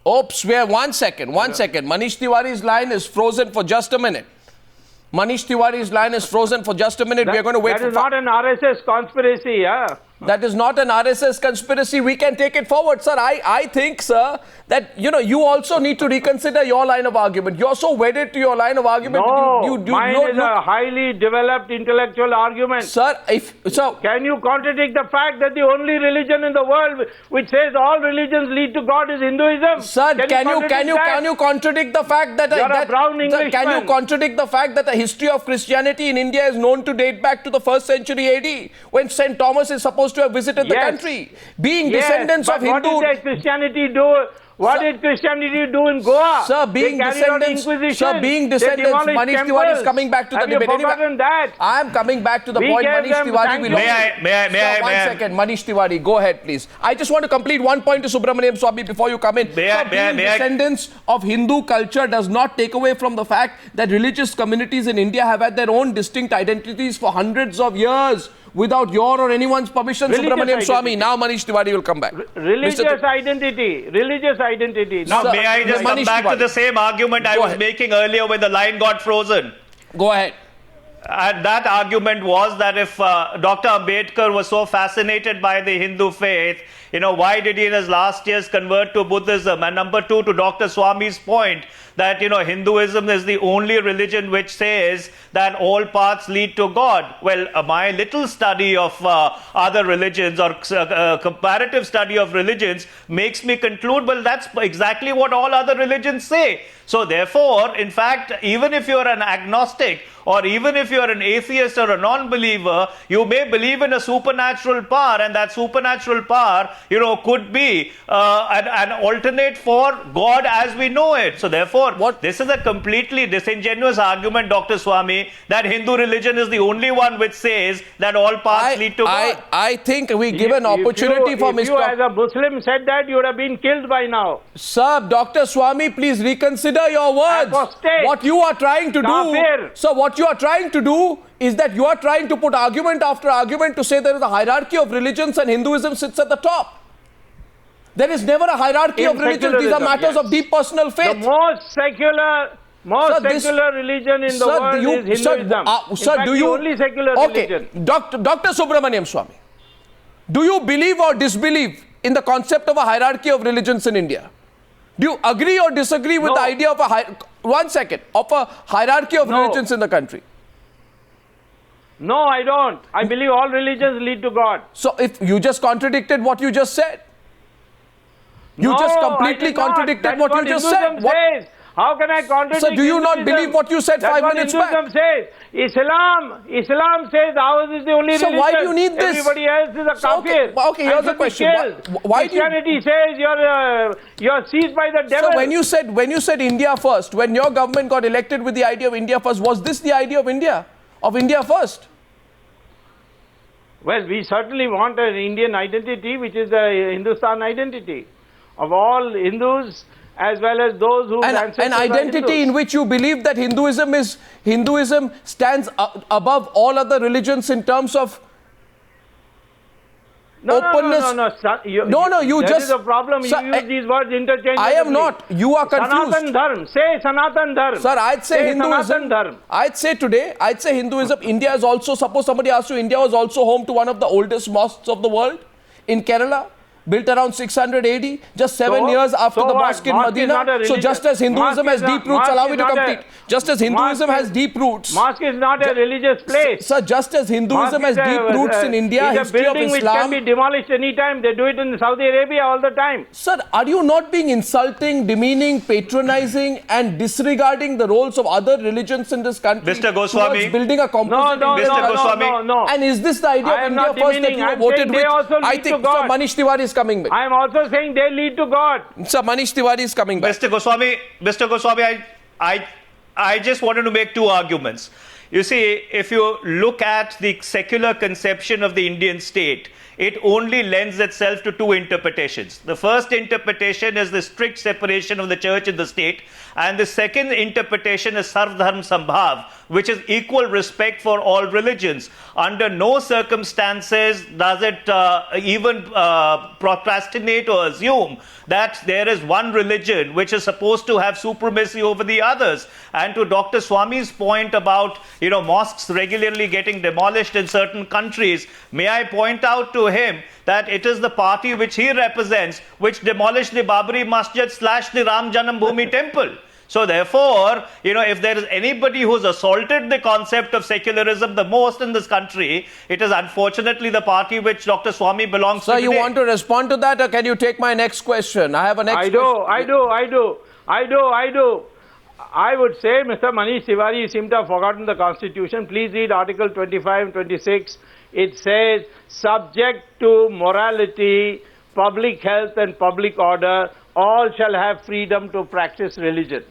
Oops, one second. Manish Tiwari's line is frozen for just a minute. Manish Tiwari's line is frozen for just a minute. We are going to wait. That is not an RSS conspiracy, yeah. That is not an RSS conspiracy. We can take it forward, sir. I think, sir, that, you also need to reconsider your line of argument. You're so wedded to your line of argument. No, mine is a highly developed intellectual argument. Sir, can you contradict the fact that the only religion in the world which says all religions lead to God is Hinduism? Sir, can you contradict the fact that You're a brown Englishman. Can you contradict the fact that the history of Christianity in India is known to date back to the 1st century AD, when St. Thomas is supposed to have visited the country? Being descendants of Hindu. What did Christianity do? What did Christianity do in Goa? Sir, being descendants, Manish Tiwari is coming back to the debate. That? I am coming back to the point. Manish Tiwari will. May I? One second, Manish Tiwari, go ahead, please. I just want to complete one point to Subramaniam Swamy before you come in. Being descendants of Hindu culture does not take away from the fact that religious communities in India have had their own distinct identities for hundreds of years, without your or anyone's permission. Subramaniam Swamy. Now Manish Tiwari will come back. Religious identity. Now, may I just come back to the same argument I was making earlier when the line got frozen? Go ahead. And that argument was that if Dr. Ambedkar was so fascinated by the Hindu faith, why did he in his last years convert to Buddhism? And number two, to Dr. Swamy's point, that, Hinduism is the only religion which says that all paths lead to God. Well, my little study of other religions or comparative study of religions makes me conclude, well, that's exactly what all other religions say. So therefore, in fact, even if you're an agnostic or even if you're an atheist or a non-believer, you may believe in a supernatural power, and that supernatural power, could be an alternate for God as we know it. So therefore, this is a completely disingenuous argument, Dr. Swamy, that Hindu religion is the only one which says that all paths lead to God. I think we give an opportunity for Mr. If you as a Muslim said that, you would have been killed by now. Sir, Dr. Swamy, please reconsider your words. What you are trying to do, sir, what you are trying to do is that you are trying to put argument after argument to say there is a hierarchy of religions and Hinduism sits at the top. There is never a hierarchy of religions. These are matters of deep personal faith. The most secular religion in the world is Hinduism. Only secular religion. Dr. Subramaniam Swamy, do you believe or disbelieve in the concept of a hierarchy of religions in India? Do you agree or disagree with the idea of a hierarchy of religions in the country? No, I don't. I believe all religions lead to God. So if you just contradicted what you just said. You just completely contradicted what you just said. How can I contradict? So do you not believe what you said 5 minutes back? That's what Hinduism says. Islam says ours is the only religion. So why do you need this? Everybody else is a kafir. Okay, here's the question. Christianity says you're seized by the devil. So when you said India first, when your government got elected with the idea of India first, was this the idea of India? Of India first? Well, we certainly want an Indian identity, which is a Hindustan identity of all Hindus, as well as those who an identity in which you believe that Hinduism stands above all other religions in terms of openness. No. There is a problem. You use these words interchangeably. I am not. You are confused. Sanatan Dharma. Say Sanatan Dharma. Sir, I'd say Hinduism. I'd say Hinduism. India is also, suppose somebody asks you, India was also home to one of the oldest mosques of the world in Kerala. Built around 600 AD, just 7 years after the mosque in Medina. So just as Hinduism has deep roots, allow me to complete. Just as Hinduism has deep roots. Mosque is not a religious place. Sir, just as Hinduism has deep roots in India, history of Islam. Which can be demolished anytime. They do it in Saudi Arabia all the time. Sir, are you not being insulting, demeaning, patronizing and disregarding the roles of other religions in this country? Mr. Goswami. Building a composite No. And is this the idea of India first that you have voted with? I think Sir, Manish Tiwari is coming back. I am also saying they lead to God. Sir, Manish Tiwari is coming back. Mr. Goswami, I just wanted to make two arguments. You see, if you look at the secular conception of the Indian state, it only lends itself to two interpretations. The first interpretation is the strict separation of the church and the state, and the second interpretation is Sarv Dharm Sambhav, which is equal respect for all religions. Under no circumstances does it even procrastinate or assume that there is one religion which is supposed to have supremacy over the others. And to Dr. Swami's point about, mosques regularly getting demolished in certain countries, may I point out to him that it is the party which he represents which demolished the Babri Masjid / the Ram Janambhoomi temple. So therefore, if there is anybody who's assaulted the concept of secularism the most in this country, it is unfortunately the party which Dr. Swami belongs to. Sir, you want to respond to that, or can you take my next question? I have a next question. I do. I would say, Mr. Manish Tiwari, you seem to have forgotten the Constitution. Please read Article 25 and 26. It says, subject to morality, public health and public order, all shall have freedom to practice religion.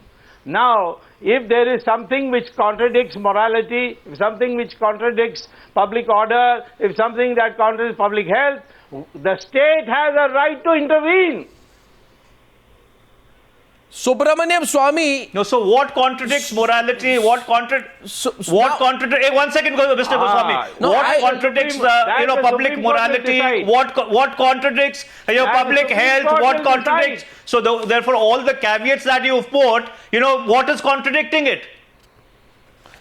Now, if there is something which contradicts morality, if something which contradicts public order, if something that contradicts public health, the state has a right to intervene. Subramaniam Swami. No, so what contradicts morality? What contradicts? Hey, 1 second, Mr. Goswami. No, what contradicts public morality? What contradicts your public health? What contradicts? So therefore, all the caveats that you've put, what is contradicting it?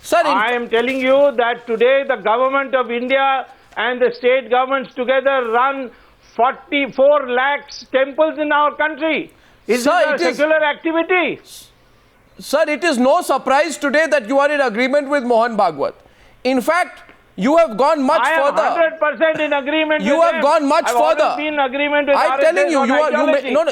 Sir, I am telling you that today the government of India and the state governments together run 44 lakhs temples in our country. Is it a secular activity? Sir, it is no surprise today that you are in agreement with Mohan Bhagwat. In fact, you have gone much further. I am 100% in agreement with You have gone much further. I've been in agreement with I'm RSS telling you,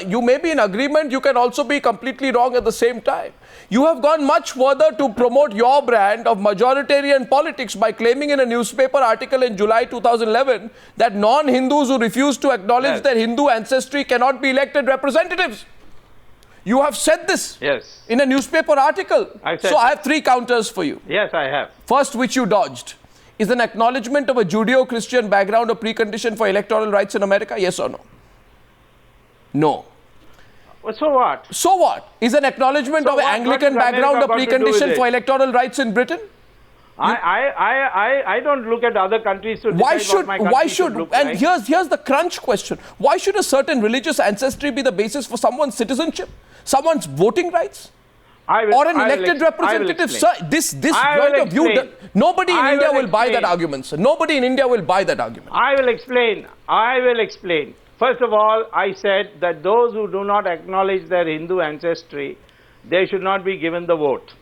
you may be in agreement, you can also be completely wrong at the same time. You have gone much further to promote your brand of majoritarian politics by claiming in a newspaper article in July 2011 that non-Hindus who refuse to acknowledge their Hindu ancestry cannot be elected representatives. You have said this in a newspaper article. So I have three counters for you. Yes, I have. First, which you dodged. Is an acknowledgement of a Judeo-Christian background a precondition for electoral rights in America? Yes or no? No. Well, so what? So what? Is an acknowledgement of an Anglican background a precondition for electoral rights in Britain? I don't look at other countries to decide what my country should look like. And here's the crunch question. Why should a certain religious ancestry be the basis for someone's citizenship? Someone's voting rights? Or an elected representative? Sir, this point of view, nobody in India will buy that argument, sir. Nobody in India will buy that argument. I will explain. First of all, I said that those who do not acknowledge their Hindu ancestry, they should not be given the vote.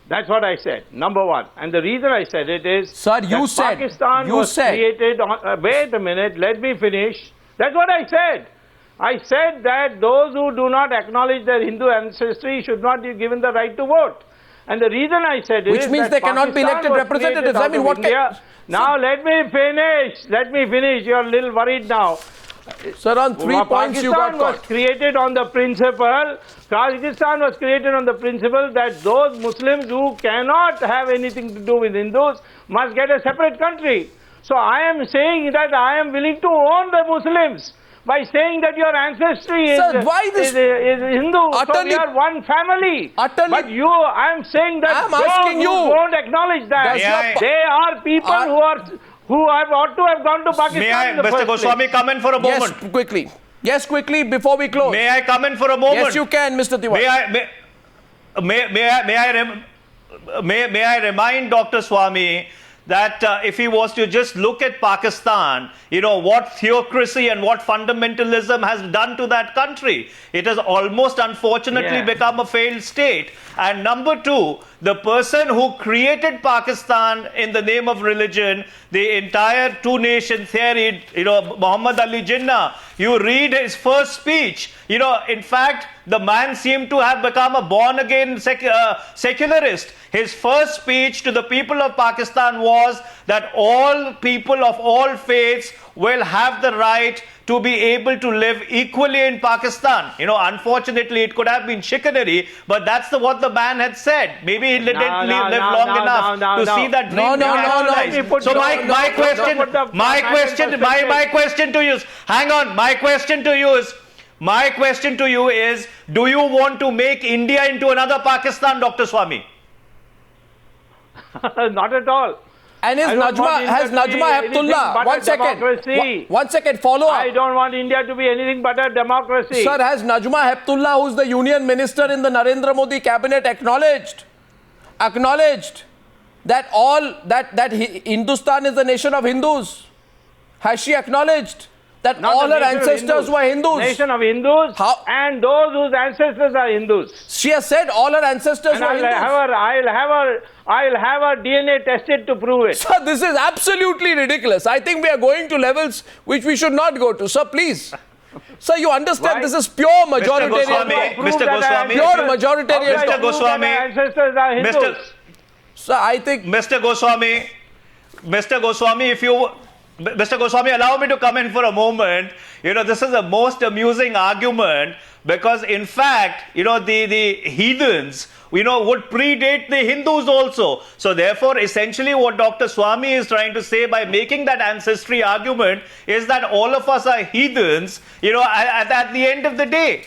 That's what I said, number one. And the reason I said it is Sir, you said, Pakistan was created on, wait a minute, let me finish. That's what I said. I said that those who do not acknowledge their Hindu ancestry should not be given the right to vote. And the reason I said Which means they cannot be elected representatives. I mean, what can... Now let me finish. You're a little worried now. Sir, on 3 points you got caught. Pakistan was created on the principle that those Muslims who cannot have anything to do with Hindus must get a separate country. So I am saying that I am willing to own the Muslims by saying that your ancestry is Hindu, so we are one family. But I am saying that those who don't acknowledge that, they are people who ought to have gone to Pakistan. May I, Mr. Goswami, come in for a moment? Yes, quickly, before we close. May I come in for a moment? Yes, you can, Mr. Tiwari. May I remind Dr. Swami that if he was to just look at Pakistan, what theocracy and what fundamentalism has done to that country. It has almost unfortunately become a failed state. And number two, the person who created Pakistan in the name of religion, the entire two-nation theory, Muhammad Ali Jinnah, you read his first speech, in fact, the man seemed to have become a born-again secularist. His first speech to the people of Pakistan was that all people of all faiths will have the right to be able to live equally in Pakistan. You know, unfortunately, it could have been chicanery, but that's what the man had said. Maybe he didn't live long enough to see that dream realized. So my question to you is, hang on, my question to you is, do you want to make India into another Pakistan, Dr. Swami? Not at all. And has Najma Heptullah, one second, follow up. I don't want India to be anything but a democracy. Sir, has Najma Heptullah, who's the union minister in the Narendra Modi cabinet, acknowledged that Hindustan is the nation of Hindus? Has she acknowledged that all her ancestors were Hindus? Nation of Hindus. And those whose ancestors are Hindus. She has said all her ancestors were Hindus. I'll have her DNA tested to prove it. Sir, this is absolutely ridiculous. I think we are going to levels which we should not go to. Sir, please. Sir, you understand this is pure majoritarian. Mr. Goswami. Pure majoritarian. Mr. Goswami. Ancestors are Hindus. Sir, I think... Mr. Goswami, Mr. Goswami, allow me to come in for a moment. You know, this is the most amusing argument because, in fact, you know, the heathens, you know, would predate the Hindus also. So, therefore, essentially what Dr. Swami is trying to say by making that ancestry argument is that all of us are heathens, you know, at the end of the day.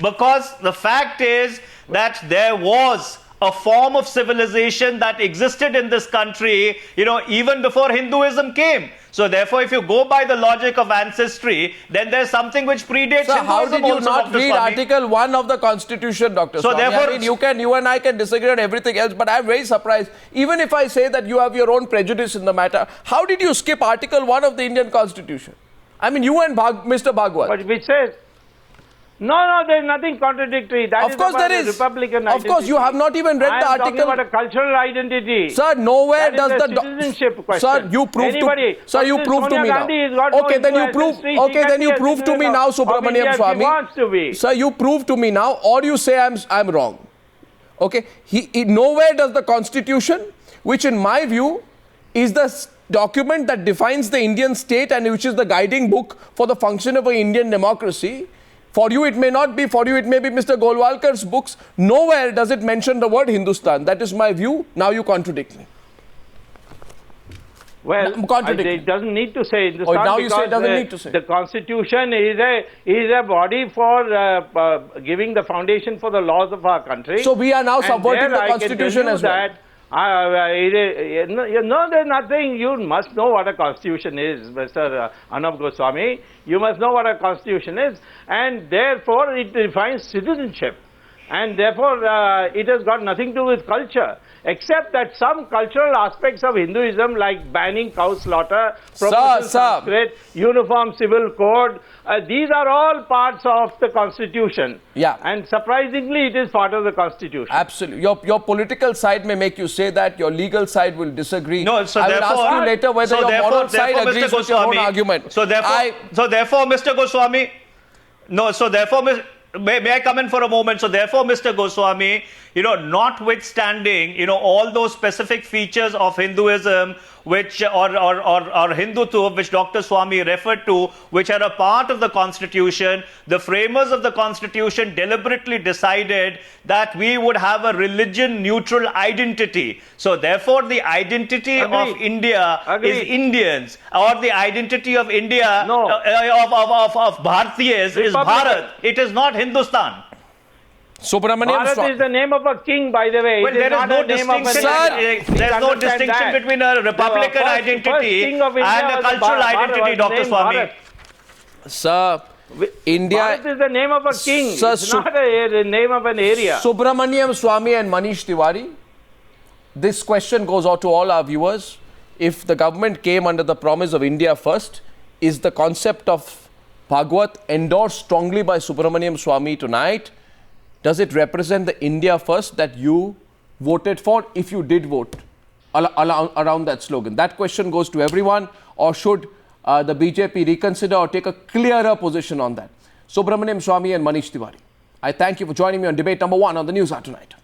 Because the fact is that there was a form of civilization that existed in this country, you know, even before Hinduism came. So therefore, if you go by the logic of ancestry, then there's something which predates Hinduism. How did you not read Article 1 of the Constitution, Dr. So Swami? therefore, I mean, you and I can disagree on everything else, but I'm very surprised. Even if I say that you have your own prejudice in the matter, how did you skip Article 1 of the Indian Constitution? I mean, you and Mr. Bhagwat. But which says, no, there's nothing contradictory. That of course there is. Republican identity. Of course, you have not even read the article. I'm talking about a cultural identity. Sir, nowhere that does is the citizenship question. Sir, you prove to me now. Okay, then you prove. Okay, then you prove to me now, Subramaniam Swami. Sir, you prove to me now, or you say I'm wrong. Okay, nowhere does the Constitution, which in my view is the document that defines the Indian state and which is the guiding book for the function of an Indian democracy. For you, it may not be. For you, it may be Mr. Golwalkar's books. Nowhere does it mention the word Hindustan. That is my view. Now you contradict me. Well, it doesn't need to say Hindustan. Now you say it doesn't need to say. The Constitution is a body for giving the foundation for the laws of our country. So we are now subverting the Constitution as well. No, there's nothing. You must know what a constitution is, Mr. Arnab Goswami. You must know what a constitution is, and therefore it defines citizenship, and therefore it has got nothing to do with culture, except that some cultural aspects of Hinduism, like banning cow slaughter, Sanskrit, uniform civil code, these are all parts of the Constitution. Yeah. And surprisingly, it is part of the Constitution. Absolutely. Your political side may make you say that. Your legal side will disagree. No, so I will ask you later whether your moral side agrees with your own argument. So therefore, Mr. Goswami, may I come in for a moment? So therefore, Mr. Goswami, you know, notwithstanding, you know, all those specific features of Hinduism, which or Hindutva, which Dr. Swami referred to, which are a part of the Constitution, the framers of the Constitution deliberately decided that we would have a religion-neutral identity. So therefore, the identity of India is Indians, or the identity of India of Bharatiyas is Bharat. It is not Hindustan. Bharat is the name of a king, by the way. Well, there is no distinction. There is no distinction between a republican identity and a cultural identity, Dr. Swami. Sir, India... Bharat is the name of a king. It's not the name of an area. Subramaniam Swami and Manish Tiwari, this question goes out to all our viewers. If the government came under the promise of India first, is the concept of Bhagwat endorsed strongly by Subramaniam Swami tonight? Does it represent the India first that you voted for, if you did vote around that slogan? That question goes to everyone. Or should the BJP reconsider or take a clearer position on that? Subramaniam Swami and Manish Tiwari. I thank you for joining me on debate number 1 on the News Hour tonight.